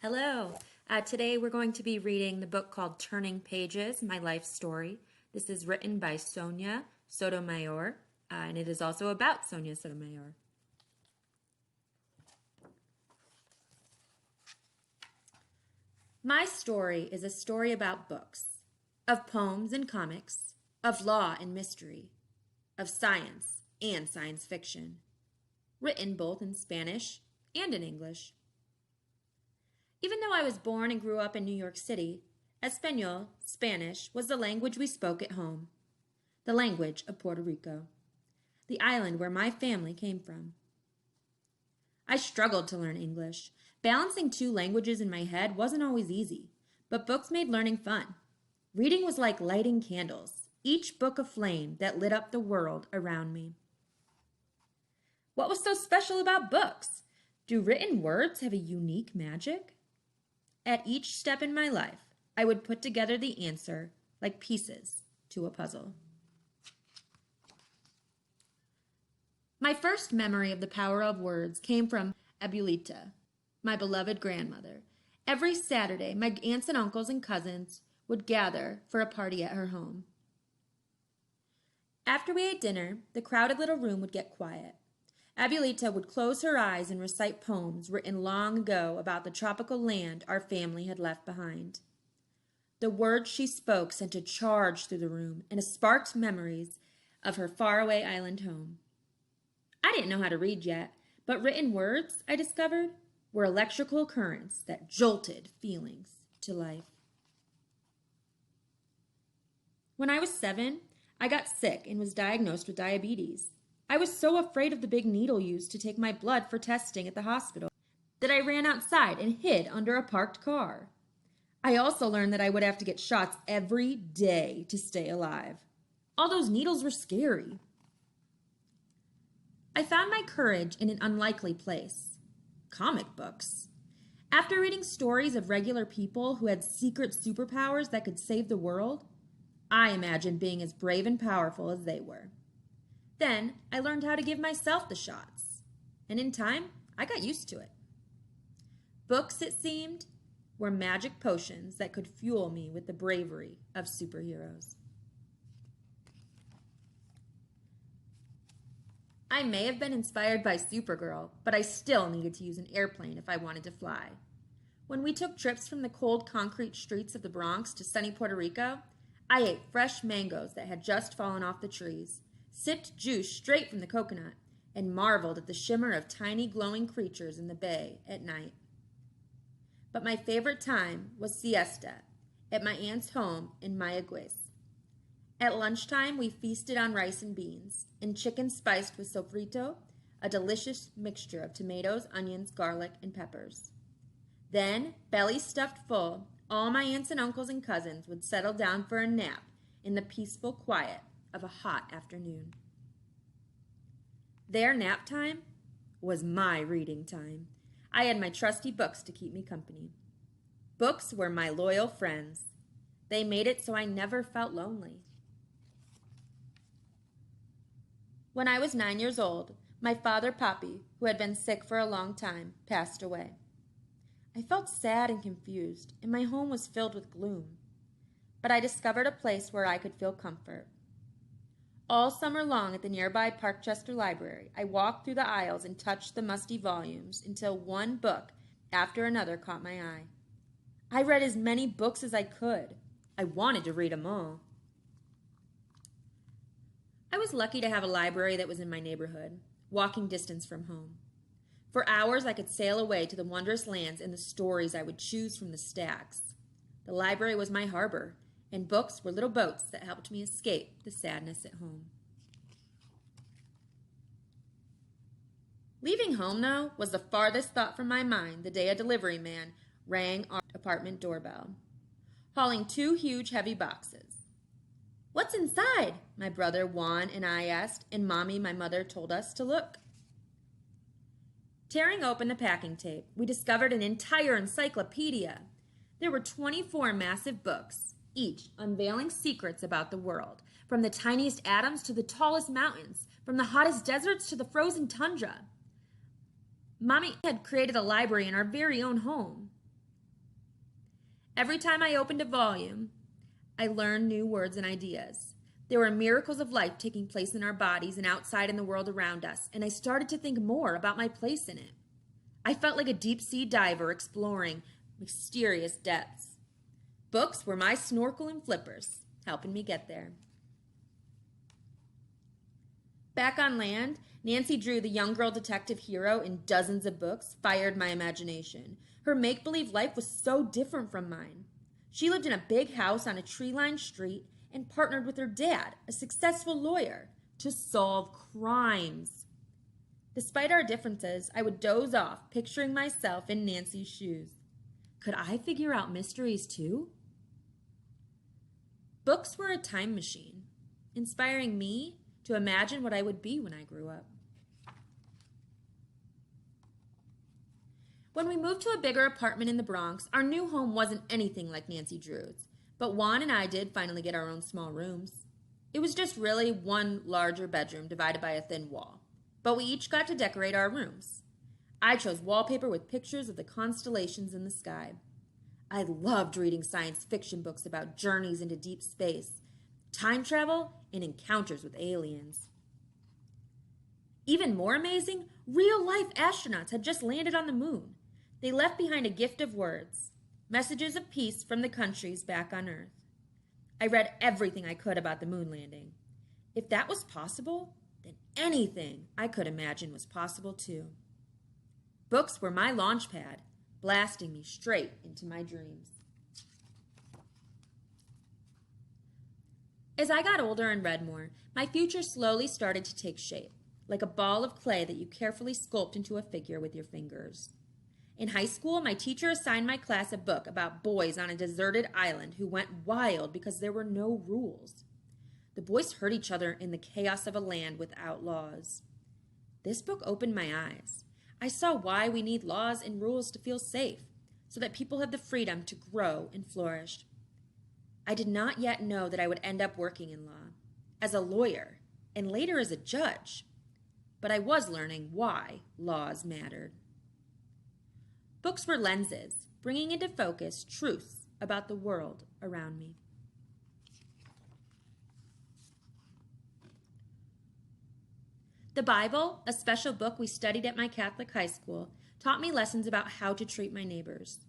Hello. Today we're going to be reading the book called Turning Pages, My Life Story. This is written by Sonia Sotomayor, and it is also about Sonia Sotomayor. My story is a story about books, of poems and comics, of law and mystery, of science and science fiction, written both in Spanish and in English. Even though I was born and grew up in New York City, Espanol, Spanish, was the language we spoke at home, the language of Puerto Rico, the island where my family came from. I struggled to learn English. Balancing two languages in my head wasn't always easy, but books made learning fun. Reading was like lighting candles, each book a flame that lit up the world around me. What was so special about books? Do written words have a unique magic? At each step in my life, I would put together the answer like pieces to a puzzle. My first memory of the power of words came from Abuelita, my beloved grandmother. Every Saturday, my aunts and uncles and cousins would gather for a party at her home. After we ate dinner, the crowded little room would get quiet. Abuelita would close her eyes and recite poems written long ago about the tropical land our family had left behind. The words she spoke sent a charge through the room and sparked memories of her faraway island home. I didn't know how to read yet, but written words, I discovered, were electrical currents that jolted feelings to life. When I was 7, I got sick and was diagnosed with diabetes. I was so afraid of the big needle used to take my blood for testing at the hospital that I ran outside and hid under a parked car. I also learned that I would have to get shots every day to stay alive. All those needles were scary. I found my courage in an unlikely place: comic books. After reading stories of regular people who had secret superpowers that could save the world, I imagined being as brave and powerful as they were. Then I learned how to give myself the shots, and in time, I got used to it. Books, it seemed, were magic potions that could fuel me with the bravery of superheroes. I may have been inspired by Supergirl, but I still needed to use an airplane if I wanted to fly. When we took trips from the cold concrete streets of the Bronx to sunny Puerto Rico, I ate fresh mangoes that had just fallen off the trees, sipped juice straight from the coconut, and marveled at the shimmer of tiny glowing creatures in the bay at night. But my favorite time was siesta at my aunt's home in Mayagüez. At lunchtime, we feasted on rice and beans, and chicken spiced with sofrito, a delicious mixture of tomatoes, onions, garlic, and peppers. Then, belly stuffed full, all my aunts and uncles and cousins would settle down for a nap in the peaceful quiet of a hot afternoon. Their nap time was my reading time. I had my trusty books to keep me company. Books were my loyal friends. They made it so I never felt lonely. When I was 9 years old, my father, Papi, who had been sick for a long time, passed away. I felt sad and confused, and my home was filled with gloom. But I discovered a place where I could feel comfort. All summer long at the nearby Parkchester Library, I walked through the aisles and touched the musty volumes until one book after another caught my eye. I read as many books as I could. I wanted to read them all. I was lucky to have a library that was in my neighborhood, walking distance from home. For hours I could sail away to the wondrous lands and the stories I would choose from the stacks. The library was my harbor, and books were little boats that helped me escape the sadness at home. Leaving home, though, was the farthest thought from my mind the day a delivery man rang our apartment doorbell, hauling 2 huge, heavy boxes. "What's inside?" my brother Juan and I asked, and Mommy, my mother, told us to look. Tearing open the packing tape, we discovered an entire encyclopedia. There were 24 massive books, each unveiling secrets about the world, from the tiniest atoms to the tallest mountains, from the hottest deserts to the frozen tundra. Mommy had created a library in our very own home. Every time I opened a volume, I learned new words and ideas. There were miracles of life taking place in our bodies and outside in the world around us, and I started to think more about my place in it. I felt like a deep-sea diver exploring mysterious depths. Books were my snorkel and flippers, helping me get there. Back on land, Nancy Drew, the young girl detective hero in dozens of books, fired my imagination. Her make-believe life was so different from mine. She lived in a big house on a tree-lined street and partnered with her dad, a successful lawyer, to solve crimes. Despite our differences, I would doze off, picturing myself in Nancy's shoes. Could I figure out mysteries too? Books were a time machine, inspiring me to imagine what I would be when I grew up. When we moved to a bigger apartment in the Bronx, our new home wasn't anything like Nancy Drew's, but Juan and I did finally get our own small rooms. It was just really one larger bedroom divided by a thin wall, but we each got to decorate our rooms. I chose wallpaper with pictures of the constellations in the sky. I loved reading science fiction books about journeys into deep space, time travel, and encounters with aliens. Even more amazing, real-life astronauts had just landed on the moon. They left behind a gift of words, messages of peace from the countries back on Earth. I read everything I could about the moon landing. If that was possible, then anything I could imagine was possible too. Books were my launch pad, blasting me straight into my dreams. As I got older and read more, my future slowly started to take shape, like a ball of clay that you carefully sculpt into a figure with your fingers. In high school, my teacher assigned my class a book about boys on a deserted island who went wild because there were no rules. The boys hurt each other in the chaos of a land without laws. This book opened my eyes. I saw why we need laws and rules to feel safe, so that people have the freedom to grow and flourish. I did not yet know that I would end up working in law, as a lawyer, and later as a judge. But I was learning why laws mattered. Books were lenses, bringing into focus truths about the world around me. The Bible, a special book we studied at my Catholic high school, taught me lessons about how to treat my neighbors.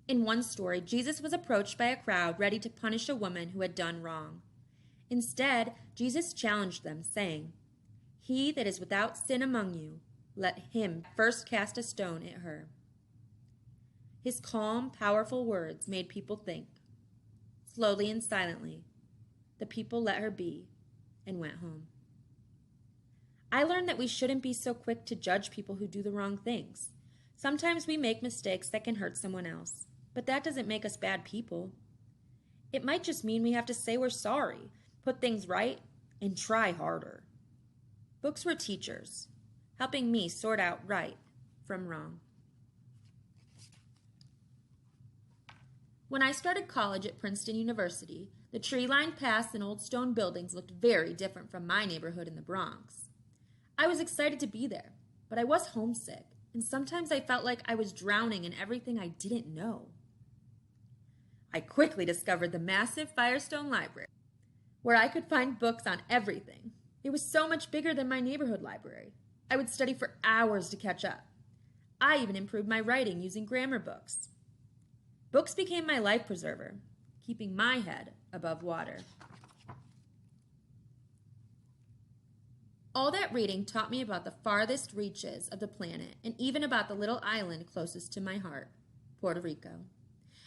In one story, Jesus was approached by a crowd ready to punish a woman who had done wrong. Instead, Jesus challenged them, saying, "He that is without sin among you, let him first cast a stone at her." His calm, powerful words made people think. Slowly and silently, the people let her be and went home. I learned that we shouldn't be so quick to judge people who do the wrong things. Sometimes we make mistakes that can hurt someone else, but that doesn't make us bad people. It might just mean we have to say we're sorry, put things right, and try harder. Books were teachers, helping me sort out right from wrong. When I started college at Princeton University, the tree-lined paths and old stone buildings looked very different from my neighborhood in the Bronx. I was excited to be there, but I was homesick, and sometimes I felt like I was drowning in everything I didn't know. I quickly discovered the massive Firestone Library, where I could find books on everything. It was so much bigger than my neighborhood library. I would study for hours to catch up. I even improved my writing using grammar books. Books became my life preserver, keeping my head above water. All that reading taught me about the farthest reaches of the planet and even about the little island closest to my heart, Puerto Rico.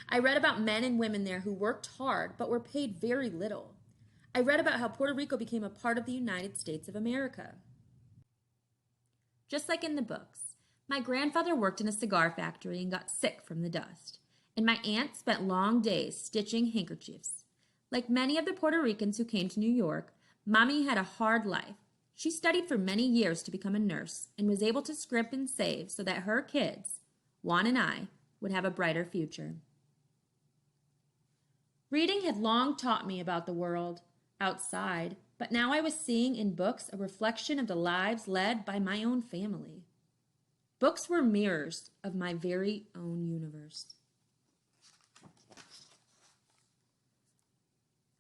I read about men and women there who worked hard but were paid very little. I read about how Puerto Rico became a part of the United States of America. Just like in the books, my grandfather worked in a cigar factory and got sick from the dust, and my aunt spent long days stitching handkerchiefs. Like many of the Puerto Ricans who came to New York, Mommy had a hard life. She studied for many years to become a nurse and was able to scrimp and save so that her kids, Juan and I, would have a brighter future. Reading had long taught me about the world outside, but now I was seeing in books a reflection of the lives led by my own family. Books were mirrors of my very own universe.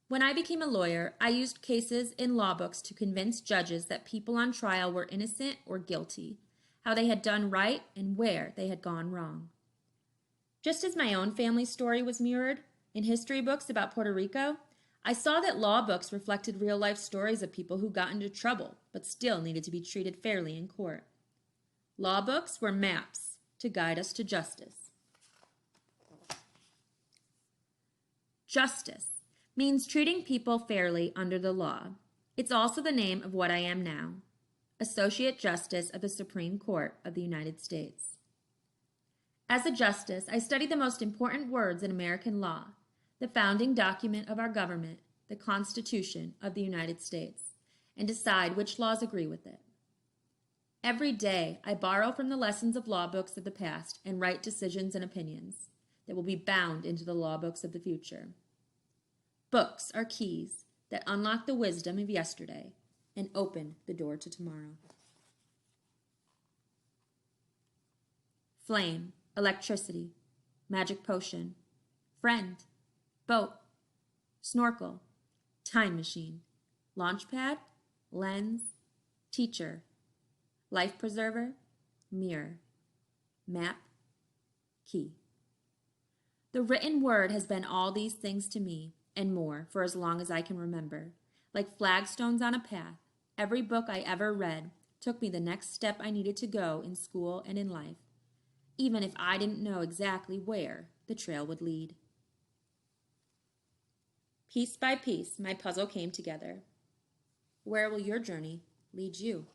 When I became a lawyer, I used cases in law books to convince judges that people on trial were innocent or guilty, how they had done right and where they had gone wrong. Just as my own family story was mirrored in history books about Puerto Rico, I saw that law books reflected real-life stories of people who got into trouble but still needed to be treated fairly in court. Law books were maps to guide us to justice. Justice means treating people fairly under the law. It's also the name of what I am now, Associate Justice of the Supreme Court of the United States. As a justice, I study the most important words in American law, the founding document of our government, the Constitution of the United States, and decide which laws agree with it. Every day, I borrow from the lessons of law books of the past and write decisions and opinions that will be bound into the law books of the future. Books are keys that unlock the wisdom of yesterday and open the door to tomorrow. Flame, electricity, magic potion, friend, boat, snorkel, time machine, launch pad, lens, teacher, life preserver, mirror, map, key. The written word has been all these things to me and more for as long as I can remember. Like flagstones on a path, every book I ever read took me the next step I needed to go in school and in life, even if I didn't know exactly where the trail would lead. Piece by piece, my puzzle came together. Where will your journey lead you?